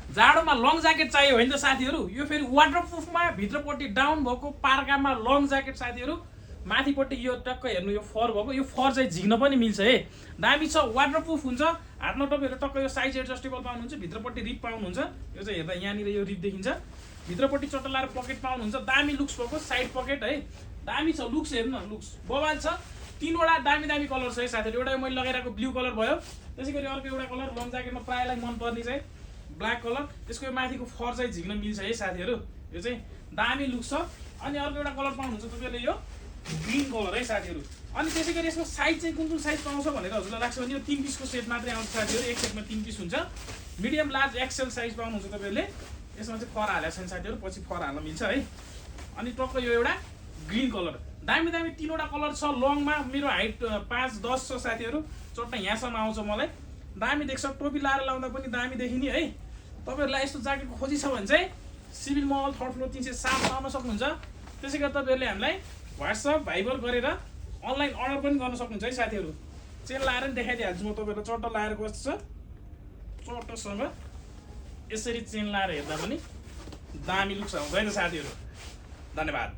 जाडोमा long jacket चाहियो होइन त साथीहरू, यो फेरि वाटरप्रुफमा भित्रपट्टि डाउन भएको पार्कामा लङ ज्याकेट साथीहरू, माथिपट्टि यो टक्क हेर्नु यो फर भएको, यो फर चाहिँ झिक्न पनि मिल्छ है, दामी छ, वाटरप्रुफ हुन्छ। हातमा तपाईँहरू टक्क यो साइज एडजस्टेबल पाउनुहुन्छ, भित्रपट्टि रिप पाउनुहुन्छ, यो चाहिँ हेर्दा यहाँनिर यो रिप देखिन्छ, भित्रपट्टि चट्टा लाएर पकेट पाउनुहुन्छ, दामी लुक्स भएको साइड पकेट है, दामी छ लुक्स, हेर्नु न लुक्स बबाल छ। 3वटा दामी कलर छ है साथीहरू, एउटा मैले लगाइरहेको ब्लू कलर भयो, त्यसै गरी अर्को एउटा कलर लङ ज्याकेटमा प्रायःलाई मनपर्ने चाहिँ ब्ल्याक कलर, त्यसको यो माथिको फर चाहिँ झिक्न मिल्छ है साथीहरू, यो चाहिँ दामी लुक्स छ। अनि अर्को एउटा कलर पाउनुहुन्छ तपाईँले यो ग्रीन कलर है साथीहरू। अनि त्यसै गरी यसको साइज चाहिँ कुन साइज पाउँछ भनेर हजुरलाई लाग्छ भने यो 3 पिसको सेट मात्रै आउँछ साथीहरू, एक सेटमा 3 पिस हुन्छ, मिडियम लार्ज एक्सेल साइज पाउनुहुन्छ तपाईँले। यसमा चाहिँ फर हालेको छैन साथीहरू, पछि फर हाल्न मिल्छ है। अनि टक्क यो एउटा ग्रीन कलर, दामी 3वटा कलर छ लङमा, मेरो हाइट 5'10" छ साथीहरू, चट्टा यहाँसम्म आउँछ मलाई, दामी देख्छ, टोपी लाएर लाउँदा पनि दामी देखिने है। तपाईँहरूलाई यस्तो ज्याकेटको खोजी छ भने चाहिँ सिभिल मल 3rd फ्लोर 307 आउन सक्नुहुन्छ। त्यसै गरी तपाईँहरूले हामीलाई व्हाट्सएप भाइबर गरेर अनलाइन अर्डर पनि गर्न सक्नुहुन्छ है साथीहरू। चेन लाएर पनि देखाइदिइहाल्छु म तपाईँहरूलाई, चट्टा लाएर कस्तो छ, चट्टसँग यसरी चेन लाएर हेर्दा पनि दामी लुक्स आउँछ है त साथीहरू। धन्यवाद।